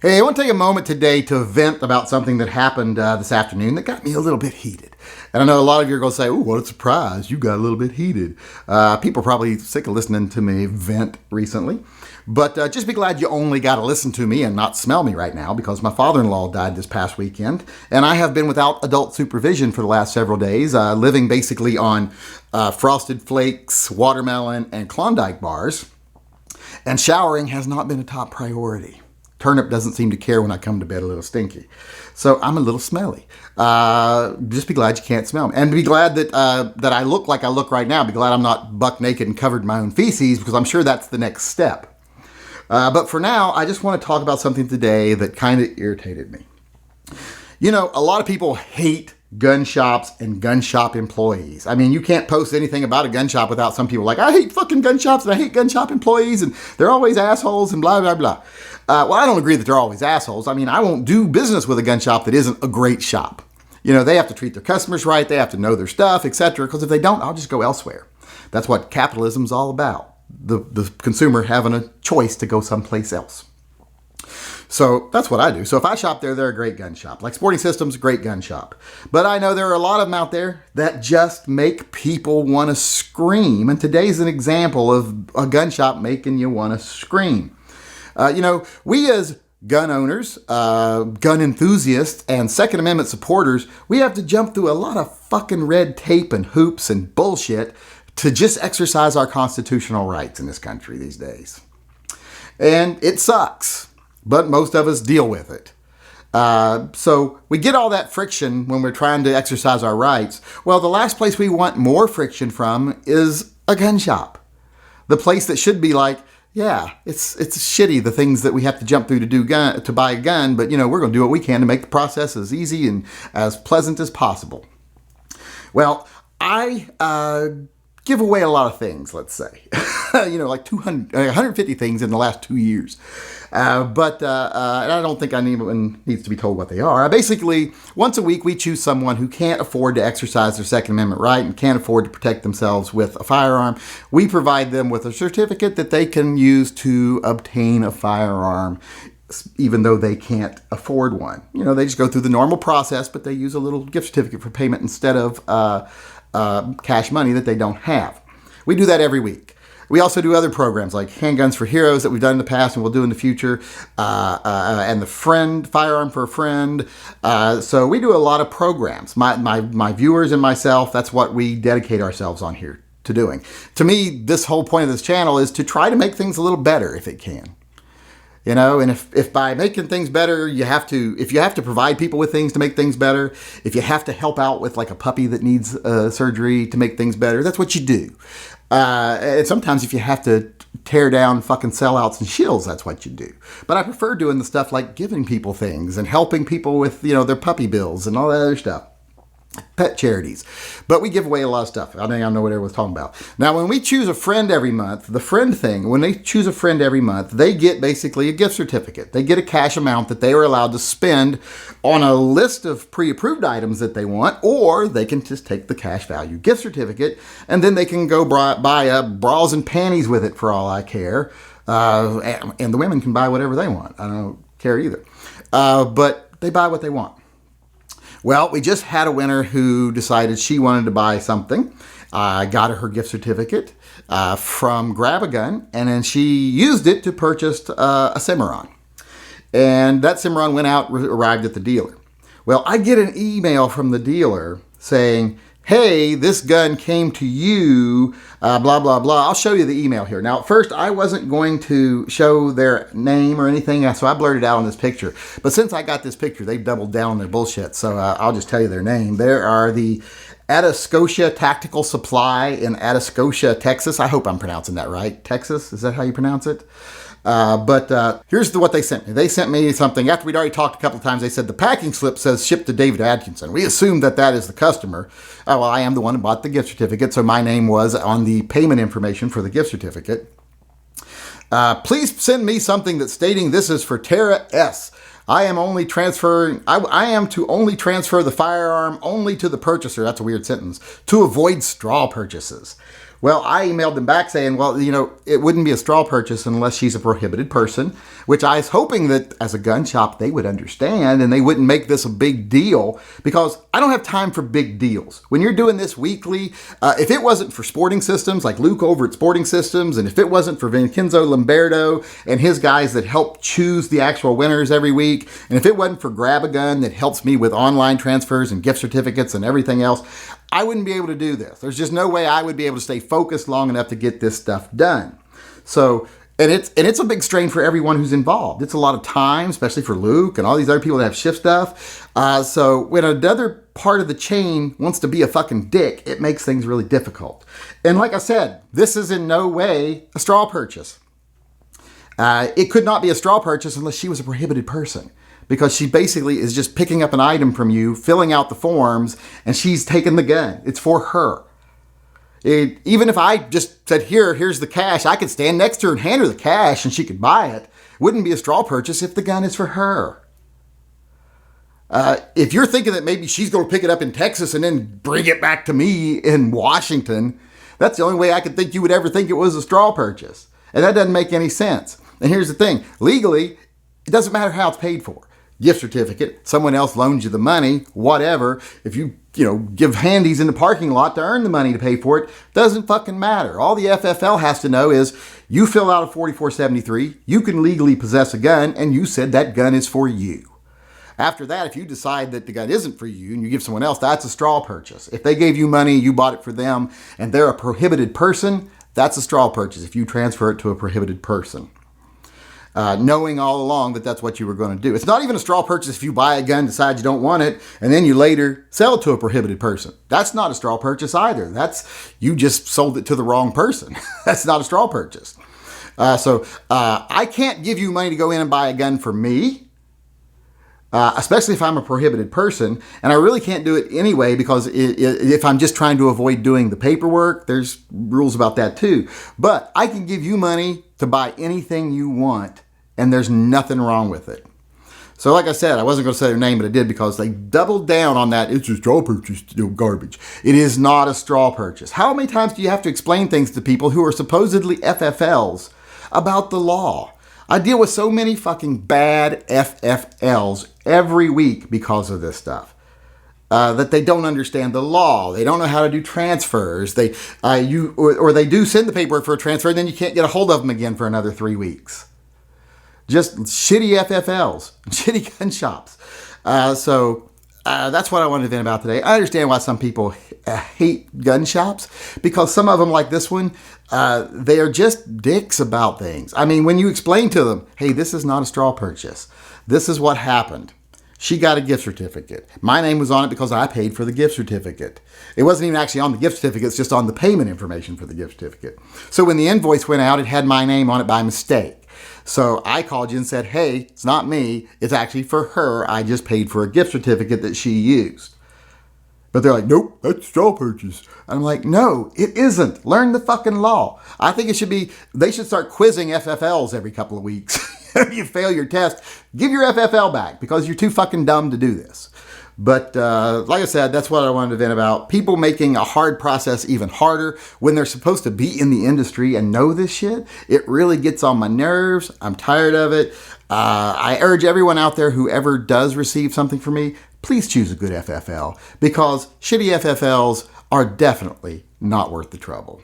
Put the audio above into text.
Hey, I want to take a moment today to vent about something that happened this afternoon that got me a little bit heated. And I know a lot of you are going to say, "Oh, what a surprise, you got a little bit heated." People are probably sick of listening to me vent recently. But just be glad you only got to listen to me and not smell me right now, because my father-in-law died this past weekend. And I have been without adult supervision for the last several days, living basically on Frosted Flakes, watermelon, and Klondike bars. And showering has not been a top priority. Turnip doesn't seem to care when I come to bed a little stinky. So I'm a little smelly. Just be glad you can't smell me. And be glad that I look like I look right now. Be glad I'm not buck naked and covered in my own feces, because I'm sure that's the next step. But for now, I just want to talk about something today that kind of irritated me. You know, a lot of people hate gun shops and gun shop employees. I mean, you can't post anything about a gun shop without some people like, "I hate fucking gun shops and I hate gun shop employees and they're always assholes and blah, blah, blah." Well, I don't agree that they're always assholes. I mean, I won't do business with a gun shop that isn't a great shop. You know, they have to treat their customers right. They have to know their stuff, etc. Because if they don't, I'll just go elsewhere. That's what capitalism's all about. The consumer having a choice to go someplace else. So that's what I do. So if I shop there, they're a great gun shop. Like Sporting Systems, great gun shop. But I know there are a lot of them out there that just make people want to scream. And today's an example of a gun shop making you want to scream. You know, we as gun owners, gun enthusiasts, and Second Amendment supporters, we have to jump through a lot of fucking red tape and hoops and bullshit to just exercise our constitutional rights in this country these days. And it sucks, but most of us deal with it. So we get all that friction when we're trying to exercise our rights. Well, the last place we want more friction from is a gun shop. The place that should be like, yeah, it's shitty, the things that we have to jump through to buy a gun, but you know, we're going to do what we can to make the process as easy and as pleasant as possible. Well, I give away a lot of things, let's say. You know, like 150 things in the last 2 years. But I don't think anyone needs to be told what they are. Basically, once a week, we choose someone who can't afford to exercise their Second Amendment right and can't afford to protect themselves with a firearm. We provide them with a certificate that they can use to obtain a firearm, even though they can't afford one. You know, they just go through the normal process, but they use a little gift certificate for payment instead of cash money that they don't have. We do that every week. We also do other programs like Handguns for Heroes that we've done in the past and we'll do in the future, and the Firearm for a Friend. So we do a lot of programs. My viewers and myself, that's what we dedicate ourselves on here to doing. To me, this whole point of this channel is to try to make things a little better if it can. You know, and if by making things better, if you have to provide people with things to make things better, if you have to help out with like a puppy that needs surgery to make things better, that's what you do. And sometimes if you have to tear down fucking sellouts and shills, that's what you do. But I prefer doing the stuff like giving people things and helping people with, you know, their puppy bills and all that other stuff. Pet charities. But we give away a lot of stuff. I think I know what everyone's talking about. Now, when we choose a friend every month, the friend thing, when they choose a friend every month, they get basically a gift certificate. They get a cash amount that they are allowed to spend on a list of pre-approved items that they want, or they can just take the cash value gift certificate, and then they can go buy bras and panties with it for all I care. And the women can buy whatever they want. I don't care either. But they buy what they want. Well, we just had a winner who decided she wanted to buy something. I got her gift certificate from Grab a Gun, and then she used it to purchase a Cimarron. And that Cimarron went out, arrived at the dealer. Well, I get an email from the dealer saying, "Hey, this gun came to you, blah, blah, blah." I'll show you the email here. Now, at first, I wasn't going to show their name or anything, so I blurred it out on this picture. But since I got this picture, they've doubled down on their bullshit, so I'll just tell you their name. There are the Atascosa Tactical Supply in Atascosa, Texas. I hope I'm pronouncing that right. Texas, is that how you pronounce it? But here's what they sent me. They sent me something. After we'd already talked a couple of times, they said the packing slip says shipped to David Atkinson. We assumed that is the customer. Well, I am the one who bought the gift certificate, so my name was on the payment information for the gift certificate. Please send me something that's stating this is for Tara S. I am to only transfer the firearm only to the purchaser. That's a weird sentence. To avoid straw purchases. Well, I emailed them back saying, well, it wouldn't be a straw purchase unless she's a prohibited person, which I was hoping that as a gun shop they would understand and they wouldn't make this a big deal, because I don't have time for big deals. When you're doing this weekly, if it wasn't for Sporting Systems, like Luke over at Sporting Systems, and if it wasn't for Vincenzo Lombardo and his guys that help choose the actual winners every week, and if it wasn't for Grab a Gun that helps me with online transfers and gift certificates and everything else, I wouldn't be able to do this. There's just no way I would be able to stay focused long enough to get this stuff done. So, and it's a big strain for everyone who's involved. It's a lot of time, especially for Luke and all these other people that have shift stuff. So when another part of the chain wants to be a fucking dick, it makes things really difficult. And like I said, this is in no way a straw purchase. It could not be a straw purchase unless she was a prohibited person, because she basically is just picking up an item from you, filling out the forms, and she's taking the gun. It's for her. Even if I just said, here's the cash, I could stand next to her and hand her the cash and she could buy it. It wouldn't be a straw purchase if the gun is for her. If you're thinking that maybe she's going to pick it up in Texas and then bring it back to me in Washington, that's the only way I could think you would ever think it was a straw purchase. And that doesn't make any sense. And here's the thing. Legally, it doesn't matter how it's paid for. Gift certificate, someone else loans you the money, whatever. If you give handies in the parking lot to earn the money to pay for it, doesn't fucking matter. All the FFL has to know is you fill out a 4473, you can legally possess a gun, and you said that gun is for you. After that, if you decide that the gun isn't for you and you give someone else, that's a straw purchase. If they gave you money, you bought it for them, and they're a prohibited person, that's a straw purchase if you transfer it to a prohibited person. Knowing all along that that's what you were going to do. It's not even a straw purchase if you buy a gun, decide you don't want it, and then you later sell it to a prohibited person. That's not a straw purchase either. You just sold it to the wrong person. That's not a straw purchase. So I can't give you money to go in and buy a gun for me, especially if I'm a prohibited person, and I really can't do it anyway because if I'm just trying to avoid doing the paperwork, there's rules about that too. But I can give you money to buy anything you want, and there's nothing wrong with it. So like I said, I wasn't going to say their name, but I did because they doubled down on that. It's a straw purchase, garbage. It is not a straw purchase. How many times do you have to explain things to people who are supposedly FFLs about the law? I deal with so many fucking bad FFLs every week because of this stuff. That they don't understand the law. They don't know how to do transfers. They do send the paperwork for a transfer, and then you can't get a hold of them again for another 3 weeks. Just shitty FFLs, shitty gun shops. So that's what I wanted to vent about today. I understand why some people hate gun shops, because some of them, like this one, they are just dicks about things. I mean, when you explain to them, hey, this is not a straw purchase. This is what happened. She got a gift certificate. My name was on it because I paid for the gift certificate. It wasn't even actually on the gift certificate. It's just on the payment information for the gift certificate. So when the invoice went out, it had my name on it by mistake. So I called you and said, hey, it's not me. It's actually for her. I just paid for a gift certificate that she used. But they're like, nope, that's a straw purchase. And I'm like, no, it isn't. Learn the fucking law. I think they should start quizzing FFLs every couple of weeks. If you fail your test, give your FFL back because you're too fucking dumb to do this. But like I said, that's what I wanted to vent about. People making a hard process even harder when they're supposed to be in the industry and know this shit. It really gets on my nerves. I'm tired of it. I urge everyone out there who ever does receive something from me, please choose a good FFL, because shitty FFLs are definitely not worth the trouble.